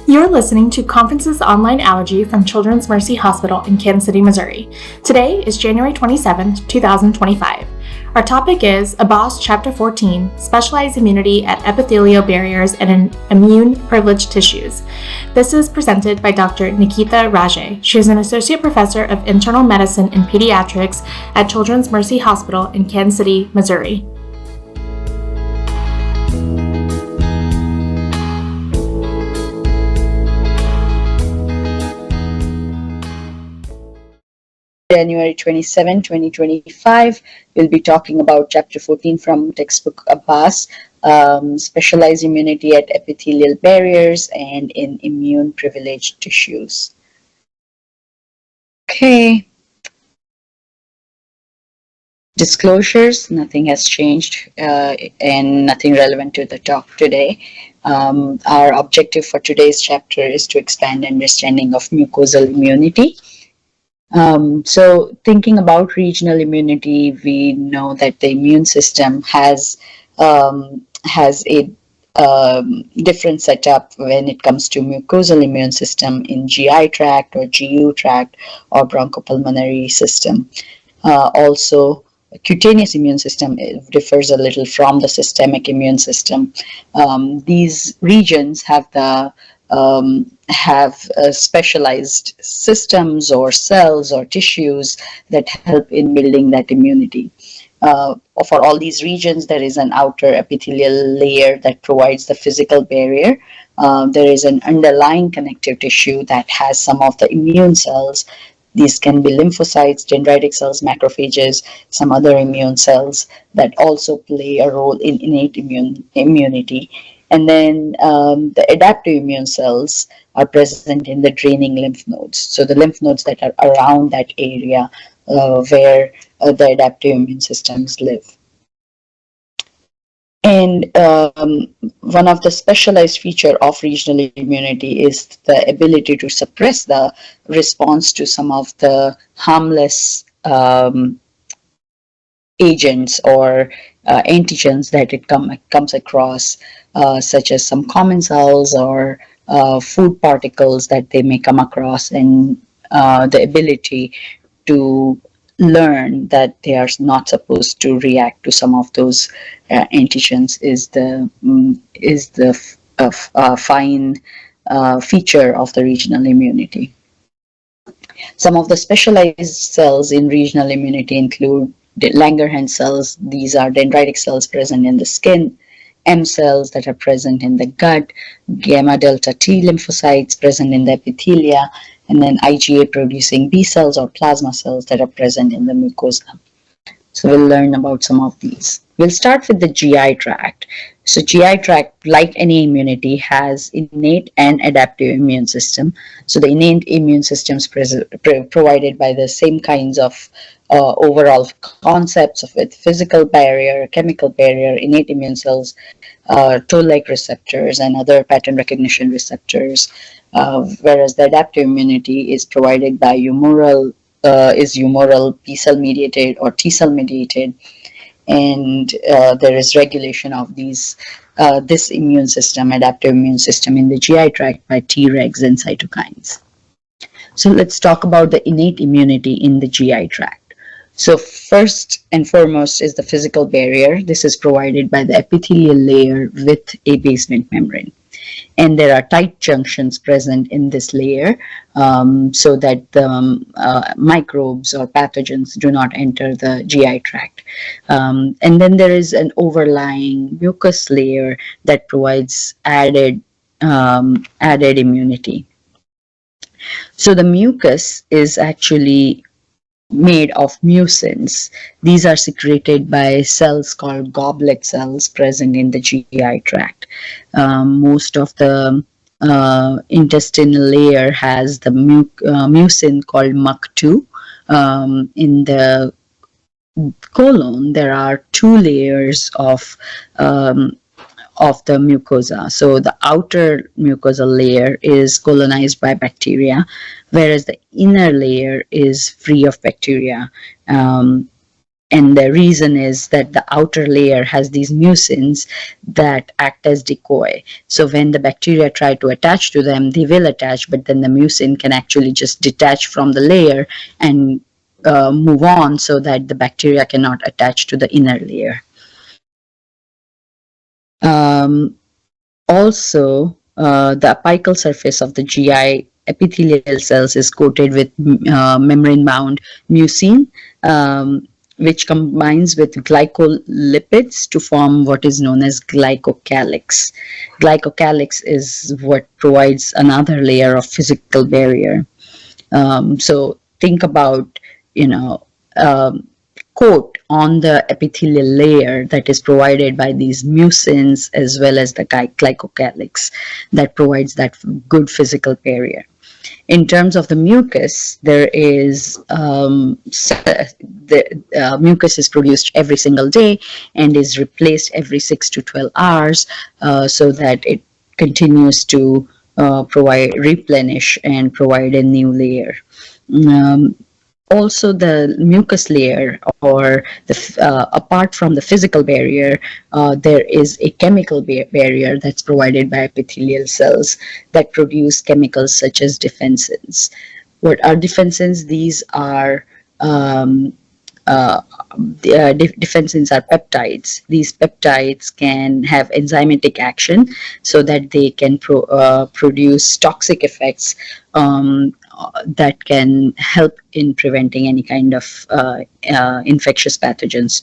You're listening to Conferences Online Allergy from Children's Mercy Hospital in Kansas City, Missouri. Today is January 27, 2025. Our topic is Abbas Chapter 14, Specialized Immunity at Epithelial Barriers and in Immune-Privileged Tissues. This is presented by Dr. Nikita Raje. She is an Associate Professor of Internal Medicine and Pediatrics at Children's Mercy Hospital in Kansas City, Missouri. January 27, 2025, we'll be talking about Chapter 14 from textbook Abbas, Specialized Immunity at Epithelial Barriers and in Immune-Privileged Tissues. Okay. Disclosures, nothing has changed and nothing relevant to the talk today. Our objective for today's chapter is to expand understanding of mucosal immunity. So thinking about regional immunity, we know that the immune system has a different setup when it comes to mucosal immune system in GI tract or GU tract or bronchopulmonary system. Also, cutaneous immune system differs a little from the systemic immune system. These regions have specialized systems or cells or tissues that help in building that immunity. For all these regions, there is an outer epithelial layer that provides the physical barrier. There is an underlying connective tissue that has some of the immune cells. These can be lymphocytes, dendritic cells, macrophages, some other immune cells that also play a role in innate immunity. And then the adaptive immune cells are present in the draining lymph nodes. So the lymph nodes that are around that area where the adaptive immune systems live. And one of the specialized feature of regional immunity is the ability to suppress the response to some of the harmless agents or antigens that it comes across, such as some common cells or food particles that they may come across, and the ability to learn that they are not supposed to react to some of those antigens is the fine feature of the regional immunity. Some of the specialized cells in regional immunity include the Langerhans cells. These are dendritic cells present in the skin, M cells that are present in the gut, gamma delta T lymphocytes present in the epithelia, and then IgA producing B cells or plasma cells that are present in the mucosa. So we'll learn about some of these. We'll start with the GI tract. So GI tract, like any immunity, has innate and adaptive immune system. So the innate immune system is provided by the same kinds of overall concepts of with physical barrier, chemical barrier, innate immune cells, toll-like receptors, and other pattern recognition receptors. Whereas the adaptive immunity is provided by humoral B-cell mediated or T-cell mediated, and there is regulation of this immune system, adaptive immune system, in the GI tract by Tregs and cytokines. So let's talk about the innate immunity in the GI tract. So first and foremost is the physical barrier. This is provided by the epithelial layer with a basement membrane. And there are tight junctions present in this layer so that the microbes or pathogens do not enter the GI tract. And then there is an overlying mucus layer that provides added immunity. So the mucus is actually made of mucins. These are secreted by cells called goblet cells present in the GI tract. Most of the intestinal layer has the mucin called MUC2. In the colon, there are two layers of the mucosa. So the outer mucosal layer is colonized by bacteria, whereas the inner layer is free of bacteria. And the reason is that the outer layer has these mucins that act as decoy. So when the bacteria try to attach to them, they will attach, but then the mucin can actually just detach from the layer and move on so that the bacteria cannot attach to the inner layer. Also, the apical surface of the GI epithelial cells is coated with membrane-bound mucin, which combines with glycolipids to form what is known as glycocalyx. Glycocalyx is what provides another layer of physical barrier. So think about, um, coat on the epithelial layer that is provided by these mucins as well as the glycocalyx that provides that good physical barrier. In terms of the mucus, there is the mucus is produced every single day and is replaced every 6 to 12 hours so that it continues to replenish and provide a new layer. Um, Also, the mucus layer, or apart from the physical barrier, there is a chemical barrier that's provided by epithelial cells that produce chemicals such as defensins. What are defensins? These are uh, defensins are peptides. These peptides can have enzymatic action so that they can produce toxic effects that can help in preventing any kind of infectious pathogens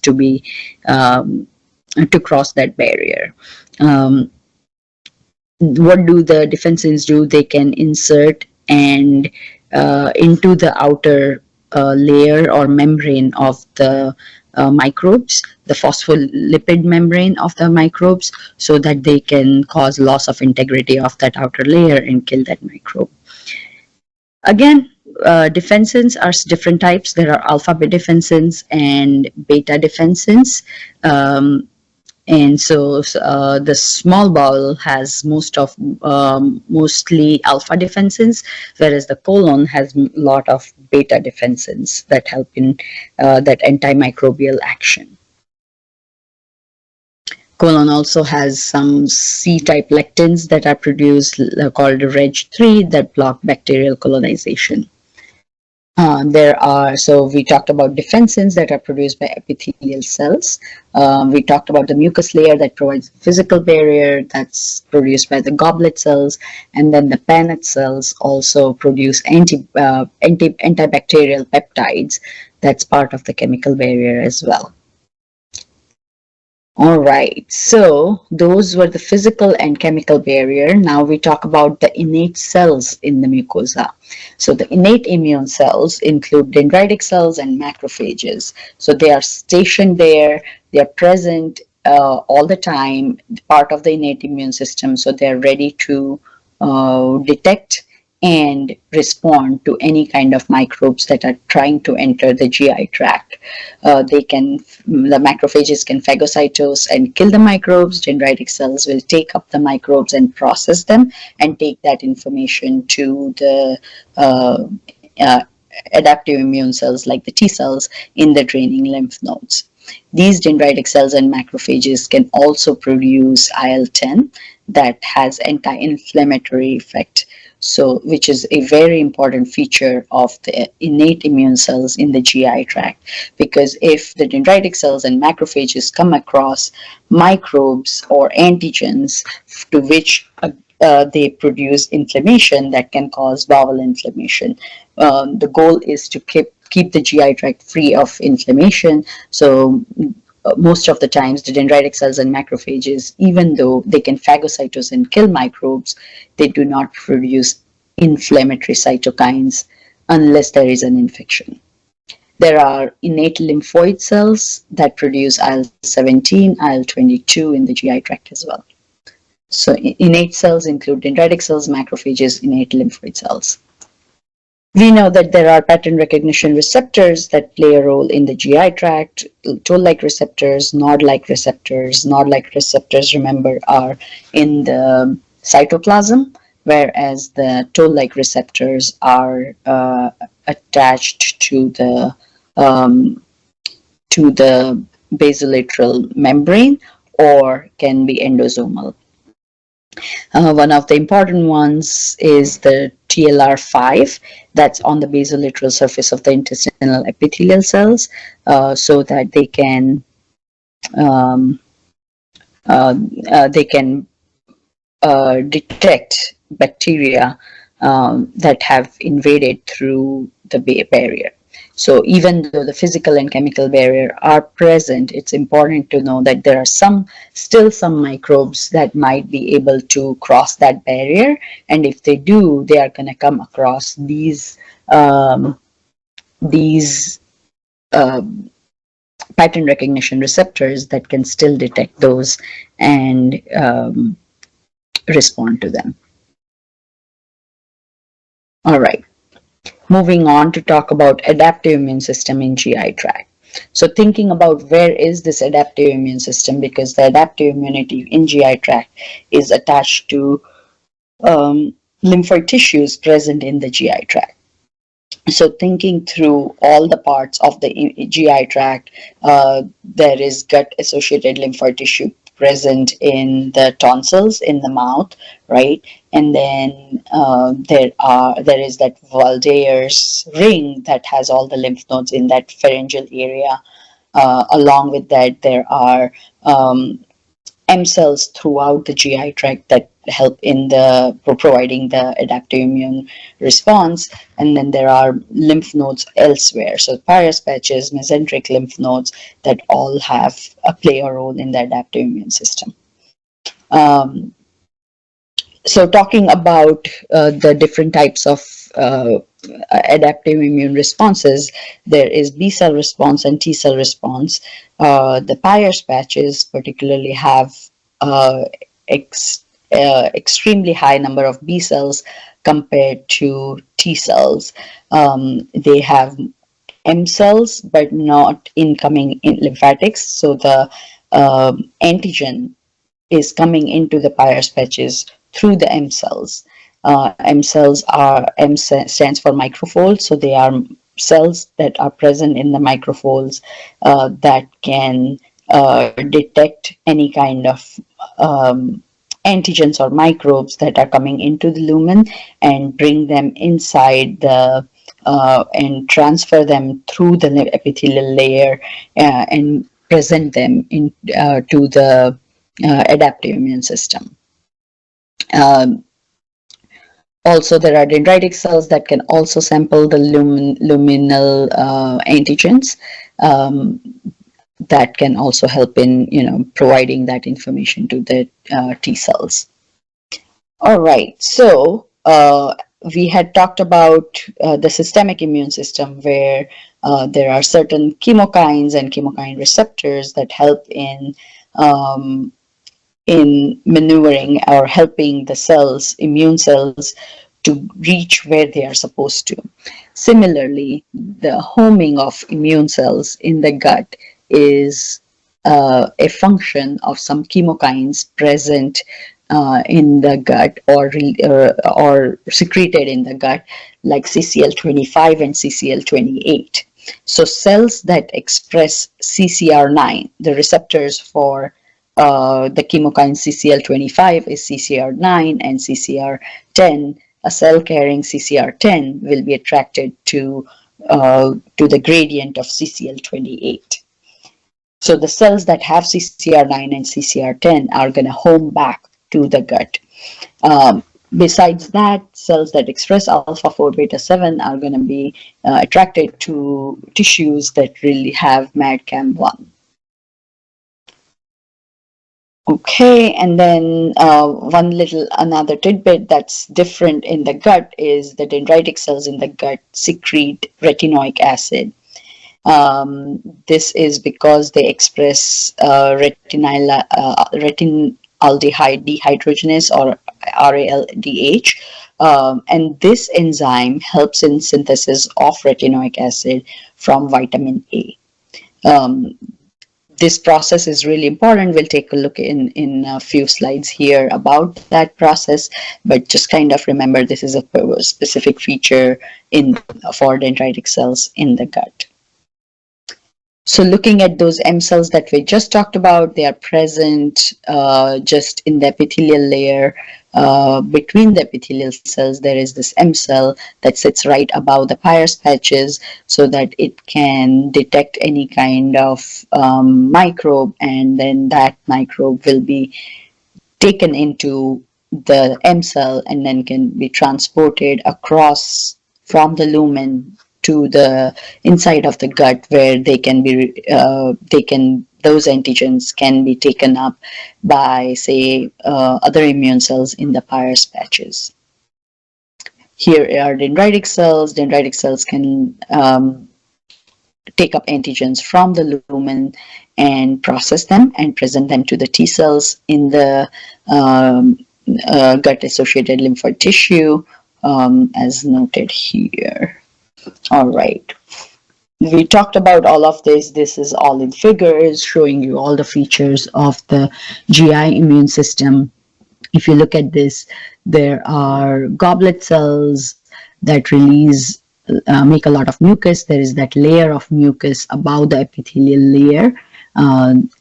to cross that barrier. What do the defensins do? They can insert and into the outer layer or membrane of the microbes, the phospholipid membrane of the microbes, so that they can cause loss of integrity of that outer layer and kill that microbe. Again, defensins are different types. There are alpha defensins and beta defensins. And so the small bowel has mostly alpha defensins, whereas the colon has a lot of beta defensins that help in that antimicrobial action. Colon also has some C-type lectins that are produced called Reg3 that block bacterial colonization. So we talked about defensins that are produced by epithelial cells. We talked about the mucus layer that provides a physical barrier that's produced by the goblet cells. And then the Paneth cells also produce antibacterial peptides that's part of the chemical barrier as well. All right, so those were the physical and chemical barrier. Now we talk about the innate cells in the mucosa. So the innate immune cells include dendritic cells and macrophages. So they are stationed there, they are present all the time, part of the innate immune system. So they're ready to detect and respond to any kind of microbes that are trying to enter the GI tract. The macrophages can phagocytose and kill the microbes. Dendritic cells will take up the microbes and process them and take that information to the adaptive immune cells like the T cells in the draining lymph nodes. These dendritic cells and macrophages can also produce IL-10 that has anti-inflammatory effect. So, which is a very important feature of the innate immune cells in the GI tract, because if the dendritic cells and macrophages come across microbes or antigens to which they produce inflammation that can cause bowel inflammation. The goal is to keep the GI tract free of inflammation. So most of the times the dendritic cells and macrophages, even though they can phagocytose and kill microbes, they do not produce inflammatory cytokines unless there is an infection. There are innate lymphoid cells that produce IL-17, IL-22 in the GI tract as well. So innate cells include dendritic cells, macrophages, innate lymphoid cells. We know that there are pattern recognition receptors that play a role in the GI tract, toll-like receptors, nod-like receptors. Nod-like receptors, remember, are in the cytoplasm, whereas the toll-like receptors are attached to the to the basolateral membrane or can be endosomal. One of the important ones is the TLR5 that's on the basolateral surface of the intestinal epithelial cells, so that um, they can detect bacteria that have invaded through the barrier. So even though the physical and chemical barrier are present, it's important to know that there are still some microbes that might be able to cross that barrier, and if they do, they are going to come across these pattern recognition receptors that can still detect those and respond to them. All right. Moving on to talk about adaptive immune system in GI tract. So thinking about where is this adaptive immune system, because the adaptive immunity in GI tract is attached to lymphoid tissues present in the GI tract. So thinking through all the parts of the GI tract, there is gut-associated lymphoid tissue present in the tonsils in the mouth, right? And then there is that Waldeyer's ring that has all the lymph nodes in that pharyngeal area. Along with that, there are M cells throughout the GI tract that help in the providing the adaptive immune response, and then there are lymph nodes elsewhere. So Peyer's patches, mesenteric lymph nodes that all play a role in the adaptive immune system. So talking about the different types of adaptive immune responses, there is B cell response and T cell response. The Peyer's patches particularly have extremely high number of B cells compared to T cells. They have M cells, but not incoming in lymphatics. So the antigen is coming into the Peyer's patches through the M cells. M cells stands for microfolds, so they are cells that are present in the microfolds that can detect any kind of antigens or microbes that are coming into the lumen and bring them inside the and transfer them through the epithelial layer and present them to the adaptive immune system. Also, there are dendritic cells that can also sample the luminal antigens that can also help in providing that information to the T cells. All right, so we had talked about the systemic immune system, where there are certain chemokines and chemokine receptors that help in maneuvering or helping the immune cells, to reach where they are supposed to. Similarly, the homing of immune cells in the gut is a function of some chemokines present in the gut or secreted in the gut, like CCL25 and CCL28. So cells that express CCR9, the receptors for the chemokine CCL25 is CCR9 and CCR10. A cell carrying CCR10 will be attracted to the gradient of CCL28. So the cells that have CCR9 and CCR10 are going to home back to the gut. Besides that, cells that express alpha 4 beta 7 are going to be attracted to tissues that really have MADCAM1. Okay, and then another tidbit that's different in the gut is the dendritic cells in the gut secrete retinoic acid. This is because they express retinaldehyde dehydrogenase, or RALDH, and this enzyme helps in synthesis of retinoic acid from vitamin A. This process is really important. We'll take a look in a few slides here about that process, but just kind of remember this is a specific feature for dendritic cells in the gut. So looking at those M cells that we just talked about, they are present just in the epithelial layer. Between the epithelial cells, there is this M cell that sits right above the Peyer's patches so that it can detect any kind of microbe, and then that microbe will be taken into the M cell and then can be transported across from the lumen to the inside of the gut, where those antigens can be taken up by, say, other immune cells in the Peyer's patches. Here are dendritic cells. Dendritic cells can take up antigens from the lumen and process them and present them to the T cells in the gut-associated lymphoid tissue, as noted here. All right. We talked about all of this. This is all in figures showing you all the features of the GI immune system. If you look at this, there are goblet cells that make a lot of mucus. There is that layer of mucus above the epithelial layer.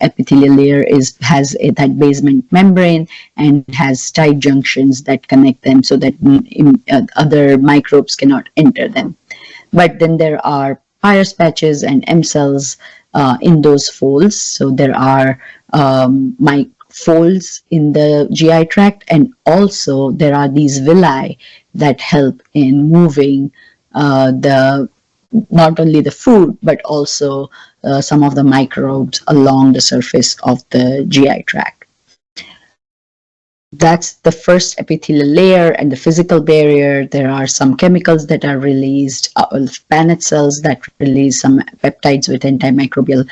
Epithelial layer has that basement membrane and has tight junctions that connect them so that other microbes cannot enter them. But then there are Peyer's patches and M cells in those folds. So there are folds in the GI tract, and also there are these villi that help in moving not only the food but also some of the microbes along the surface of the GI tract. That's the first epithelial layer and the physical barrier. There are some chemicals that are released, Paneth cells that release some peptides with antimicrobial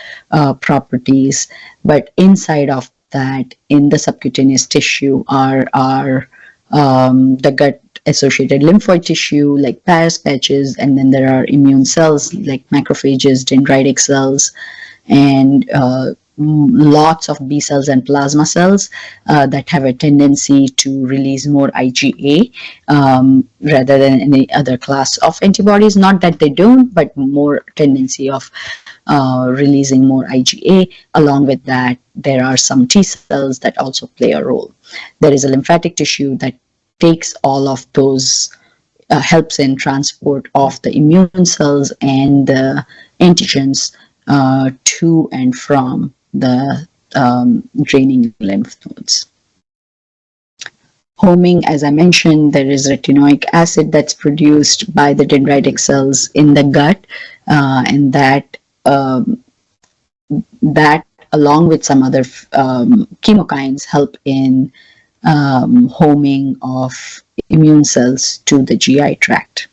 properties. But inside of that, in the subcutaneous tissue, are the gut-associated lymphoid tissue like Peyer's patches, and then there are immune cells like macrophages, dendritic cells, and lots of B cells and plasma cells that have a tendency to release more IgA rather than any other class of antibodies. Not that they don't, but more tendency of releasing more IgA. Along with that, there are some T cells that also play a role. There is a lymphatic tissue that takes all of those, helps in transport of the immune cells and the antigens to and from the draining lymph nodes. Homing, as I mentioned, there is retinoic acid that's produced by the dendritic cells in the gut, and that along with some other chemokines help in homing of immune cells to the GI tract.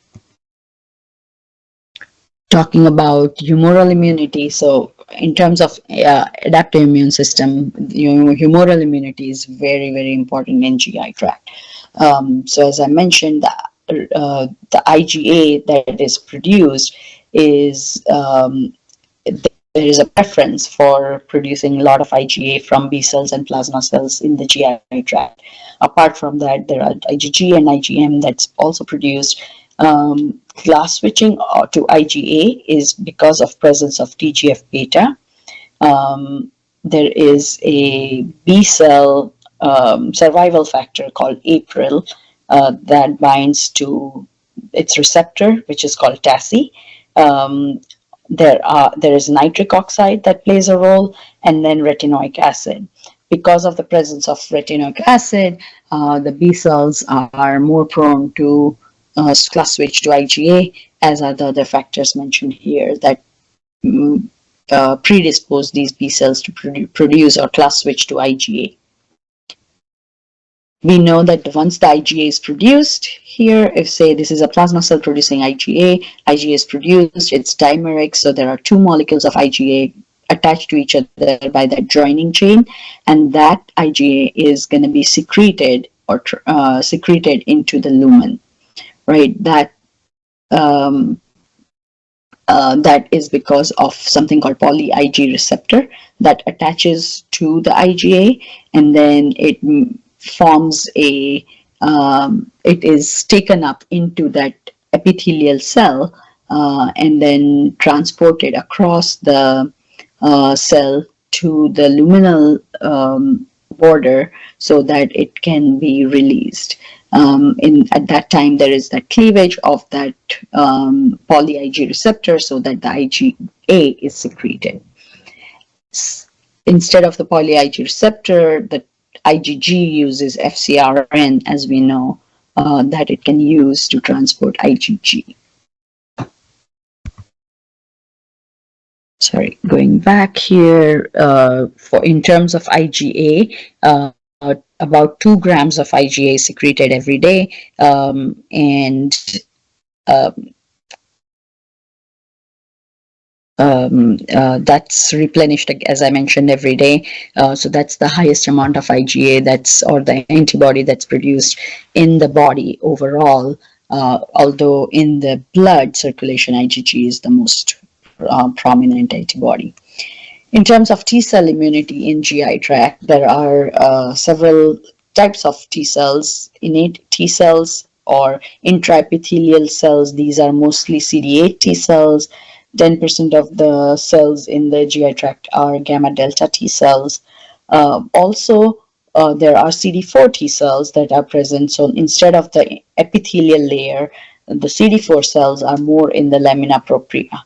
Talking about humoral immunity, so in terms of adaptive immune system, humoral immunity is very, very important in GI tract. So as I mentioned, the IgA that is produced is there is a preference for producing a lot of IgA from B cells and plasma cells in the GI tract. Apart from that, there are IgG and IgM that's also produced. Class switching to IgA is because of presence of TGF-beta. There is a B cell survival factor called April that binds to its receptor, which is called TACI. There is nitric oxide that plays a role, and then retinoic acid. Because of the presence of retinoic acid, the B cells are more prone to class switch to IgA, as are the other factors mentioned here that predispose these B cells to produce or class switch to IgA. We know that once the IgA is produced here, if say this is a plasma cell producing IgA, IgA is produced, it's dimeric, so there are two molecules of IgA attached to each other by that joining chain, and that IgA is going to be secreted or secreted into the lumen, right? That is because of something called poly-Ig receptor that attaches to the IgA, and then it forms it is taken up into that epithelial cell and then transported across the cell to the luminal border so that it can be released. At that time, there is that cleavage of that poly-Ig receptor so that the IgA is secreted. Instead of the poly-Ig receptor, the IgG uses FcRn, as we know, that it can use to transport IgG. Sorry, going back here, in terms of IgA, about 2 grams of IgA is secreted every day, and that's replenished, as I mentioned, every day. So that's the highest amount of IgA or the antibody that's produced in the body overall. Although in the blood circulation, IgG is the most prominent antibody. In terms of T cell immunity in GI tract, there are several types of T cells: innate T cells or intraepithelial cells. These are mostly CD8 T cells. 10% of the cells in the GI tract are gamma delta T cells. Also, there are CD4 T cells that are present. So instead of the epithelial layer, the CD4 cells are more in the lamina propria.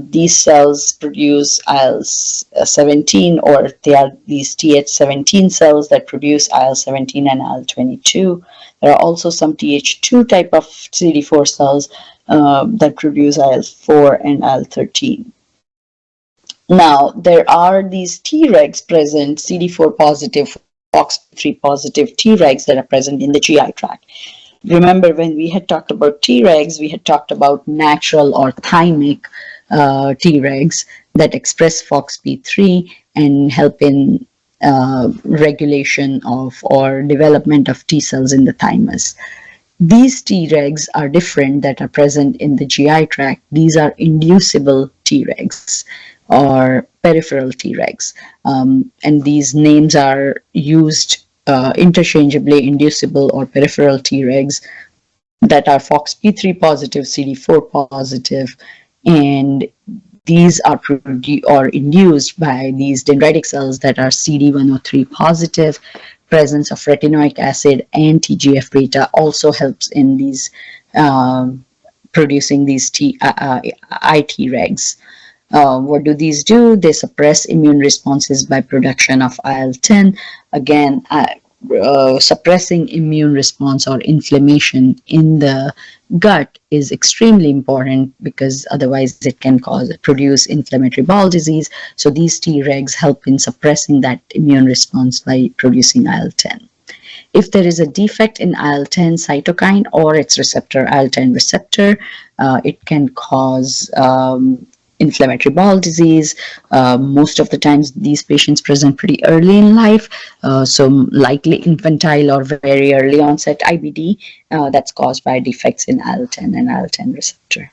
These cells produce IL-17, or they are these Th17 cells that produce IL-17 and IL-22. There are also some Th2 type of CD4 cells that produce IL-4 and IL-13. Now, there are these Tregs present, CD4 positive, FOXP3 positive Tregs that are present in the GI tract. Remember, when we had talked about Tregs, we had talked about natural or thymic Tregs that express FOXP3 and help in regulation of or development of T cells in the thymus. These Tregs are different that are present in the GI tract. These are inducible Tregs or peripheral Tregs, and these names are used interchangeably: inducible or peripheral Tregs that are FOXP3 positive, CD4 positive, and these are induced by these dendritic cells that are CD103 positive. Presence of retinoic acid and TGF-beta also helps in these producing these iTregs. What do these do? They suppress immune responses by production of IL-10. Again, suppressing immune response or inflammation in the gut is extremely important, because otherwise it can produce inflammatory bowel disease. So these Tregs help in suppressing that immune response by producing IL-10. If there is a defect in IL-10 cytokine or its receptor, IL-10 receptor, it can cause inflammatory bowel disease. Most of the times these patients present pretty early in life, so likely infantile or very early onset IBD that's caused by defects in IL-10 and IL-10 receptor.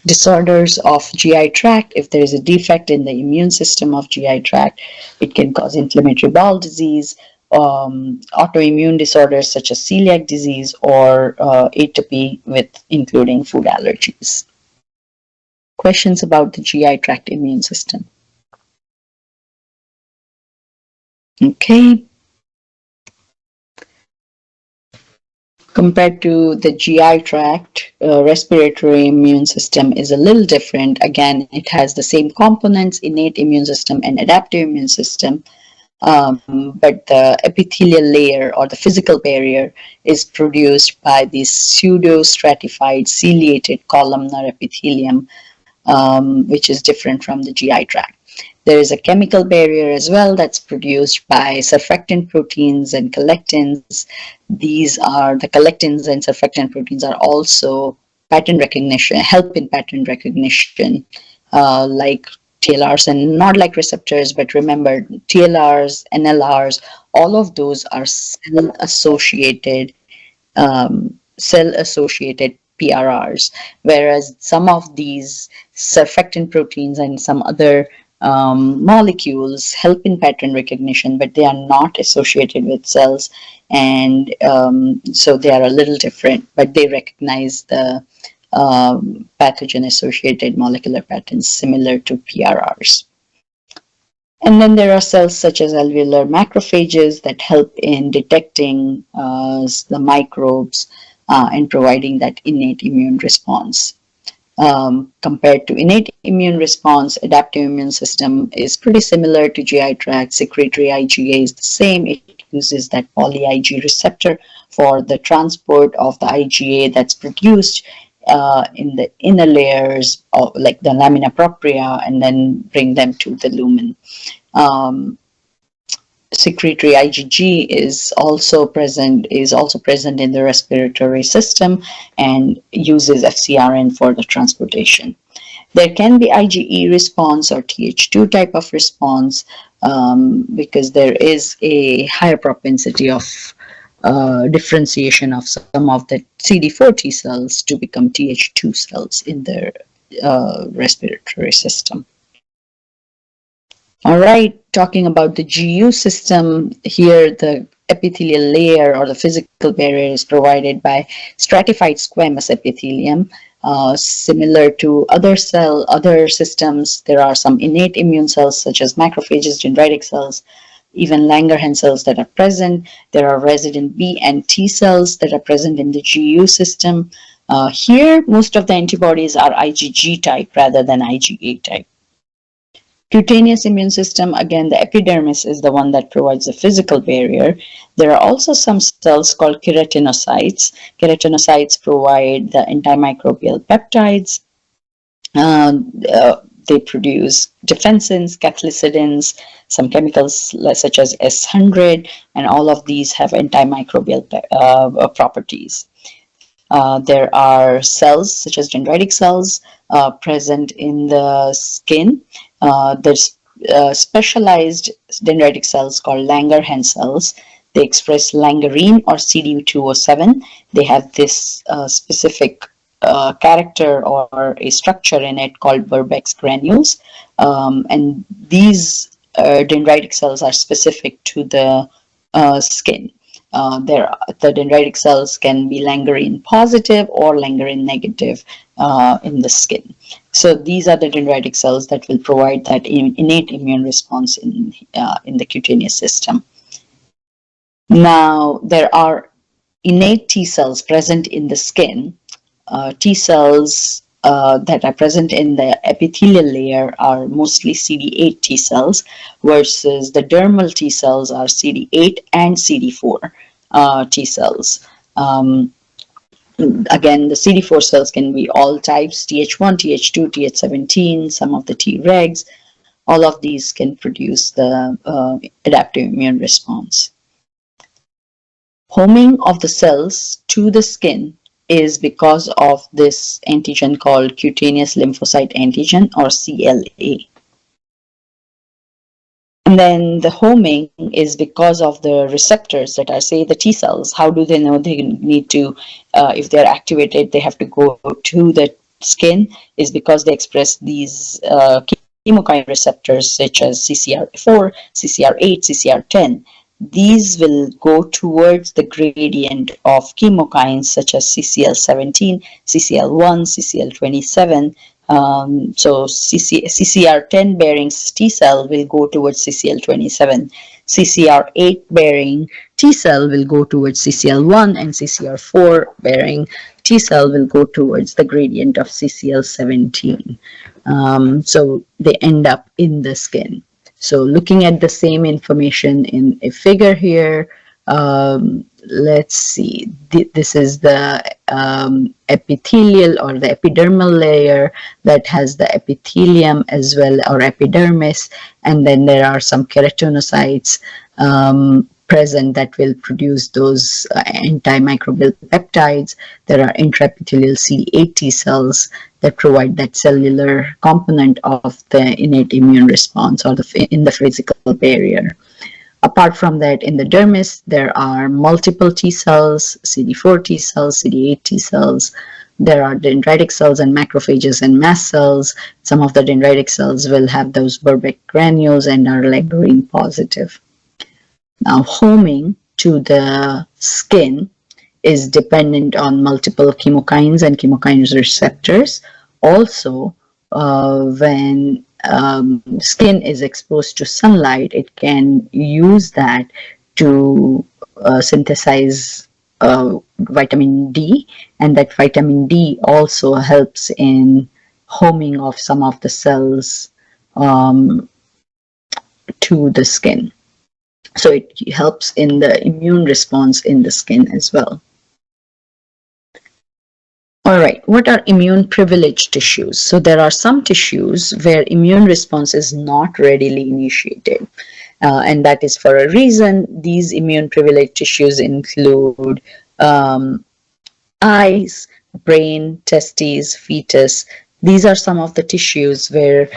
Disorders of GI tract: if there is a defect in the immune system of GI tract, it can cause inflammatory bowel disease, autoimmune disorders such as celiac disease, or atopy including food allergies. Questions about the GI tract immune system? Okay. Compared to the GI tract, respiratory immune system is a little different. Again, it has the same components: innate immune system and adaptive immune system. But the epithelial layer, or the physical barrier, is produced by this pseudo-stratified ciliated columnar epithelium, which is different from the GI tract. There is a chemical barrier as well that's produced by surfactant proteins and collectins. These are the collectins and surfactant proteins are also pattern recognition, help in pattern recognition, like TLRs, and not like receptors, but remember, TLRs, NLRs, all of those are cell-associated PRRs, whereas some of these surfactant proteins and some other molecules help in pattern recognition, but they are not associated with cells, and so they are a little different, but they recognize the pathogen-associated molecular patterns similar to PRRs. And then there are cells such as alveolar macrophages that help in detecting the microbes and providing that innate immune response. Compared to innate immune response, adaptive immune system is pretty similar to GI tract. Secretory IgA is the same. It uses that poly-Ig receptor for the transport of the IgA that's produced in the inner layers of like the lamina propria and then bring them to the lumen. Secretory IgG is also present in the respiratory system and uses FcRn for the transportation. There can be IgE response or Th2 type of response because there is a higher propensity of differentiation of some of the CD4 T cells to become Th2 cells in the respiratory system. All right, talking about the GU system, here the epithelial layer or the physical barrier is provided by stratified squamous epithelium. Similar to other systems, there are some innate immune cells such as macrophages, dendritic cells, even Langerhans cells that are present. There are resident B and T cells that are present in the GU system. Here, most of the antibodies are IgG type rather than IgA type. Cutaneous immune system, again, the epidermis is the one that provides the physical barrier. There are also some cells called keratinocytes. Keratinocytes provide the antimicrobial peptides. They produce defensins, cathelicidins, some chemicals such as S100, and all of these have antimicrobial properties. There are cells such as dendritic cells present in the skin. There's specialized dendritic cells called Langerhans cells. They express langerine or CD207. They have this specific character or a structure in it called Verbeck's granules. And these dendritic cells are specific to the skin. The dendritic cells can be langerine positive or langerine negative in the skin. So these are the dendritic cells that will provide that innate immune response in the cutaneous system. Now, there are innate T cells present in the skin. T cells that are present in the epithelial layer are mostly CD8 T cells, versus the dermal T cells are CD8 and CD4 T cells. Again, the CD4 cells can be all types, Th1, Th2, Th17, some of the Tregs. All of these can produce the adaptive immune response. Homing of the cells to the skin is because of this antigen called cutaneous lymphocyte antigen, or CLA. And then the homing is because of the receptors that are, say, the T cells. How do they know they need to, if they're activated, they have to go to the skin? Is because they express these chemokine receptors such as CCR4, CCR8, CCR10. These will go towards the gradient of chemokines such as CCL17, CCL1, CCL27. So CCR10 bearing T cell will go towards CCL27. CCR8 bearing T cell will go towards CCL1, and CCR4 bearing T cell will go towards the gradient of CCL17. So they end up in the skin. So looking at the same information in a figure here, let's see, this is the epithelial or the epidermal layer that has the epithelium as well, or epidermis, and then there are some keratinocytes present that will produce those antimicrobial peptides. There are intraepithelial CD8 T cells that provide that cellular component of the innate immune response, or in the physical barrier. Apart from that, in the dermis, there are multiple T cells, CD4 T cells, CD8 T cells. There are dendritic cells and macrophages and mast cells. Some of the dendritic cells will have those Verbeck granules and are langerine positive. Now, homing to the skin is dependent on multiple chemokines and chemokines receptors. Also, when skin is exposed to sunlight, it can use that to synthesize vitamin D, and that vitamin D also helps in homing of some of the cells to the skin. So it helps in the immune response in the skin as well. All right, what are immune privileged tissues? So there are some tissues where immune response is not readily initiated. And that is for a reason. These immune privileged tissues include eyes, brain, testes, fetus. These are some of the tissues where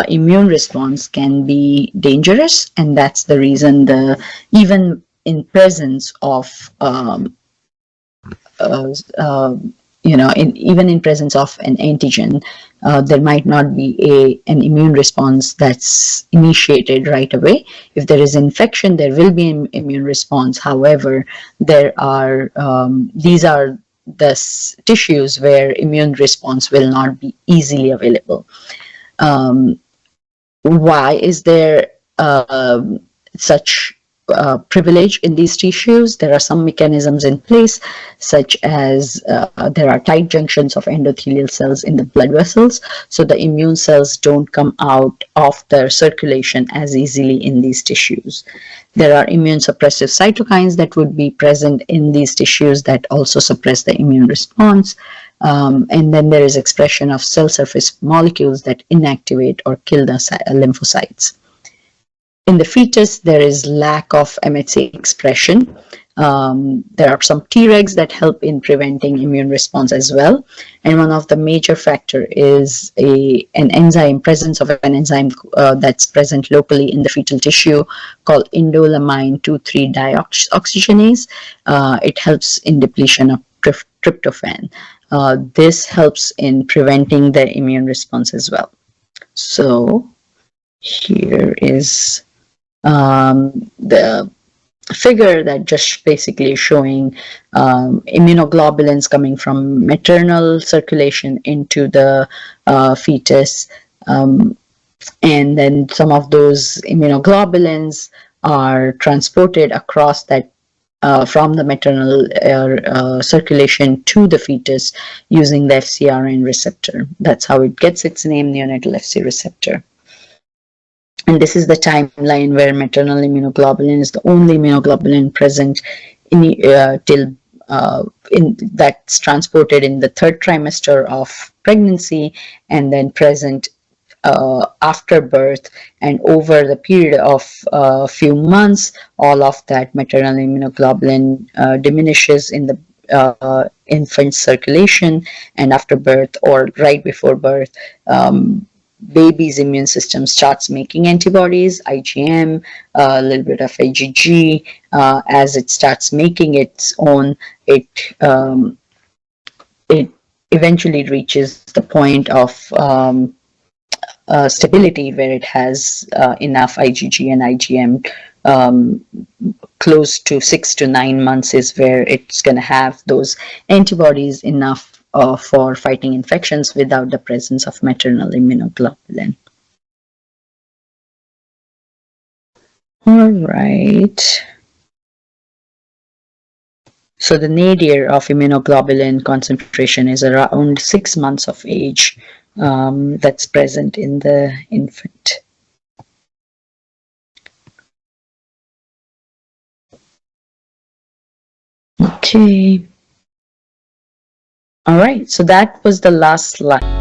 immune response can be dangerous, and that's the reason even in presence of even in presence of an antigen, there might not be an immune response that's initiated right away. If there is infection, there will be an immune response. However, these are the tissues where immune response will not be easily available. Why is there such privilege in these tissues? There are some mechanisms in place, such as there are tight junctions of endothelial cells in the blood vessels, so the immune cells don't come out of the circulation as easily in these tissues. There are immune suppressive cytokines that would be present in these tissues that also suppress the immune response. And then there is expression of cell surface molecules that inactivate or kill the lymphocytes. In the fetus, there is lack of MHC expression. There are some Tregs that help in preventing immune response as well. And one of the major factor is presence of an enzyme that's present locally in the fetal tissue called indolamine 2,3 dioxygenase. It helps in depletion of tryptophan. This helps in preventing the immune response as well. So here is the figure that just basically showing immunoglobulins coming from maternal circulation into the fetus, and then some of those immunoglobulins are transported across that from the maternal circulation to the fetus using the FcRn receptor. That's how it gets its name, neonatal Fc receptor. And this is the timeline where maternal immunoglobulin is the only immunoglobulin present that's transported in the third trimester of pregnancy, and then present after birth, and over the period of a few months, all of that maternal immunoglobulin diminishes in the infant's circulation, and after birth or right before birth, baby's immune system starts making antibodies, IgM, a little bit of IgG. As it starts making its own, it eventually reaches the point of stability where it has enough IgG and IgM. Close to 6 to 9 months is where it's going to have those antibodies enough for fighting infections without the presence of maternal immunoglobulin. All right. So the nadir of immunoglobulin concentration is around 6 months of age. That's present in the infant. Okay. All right, so that was the last slide.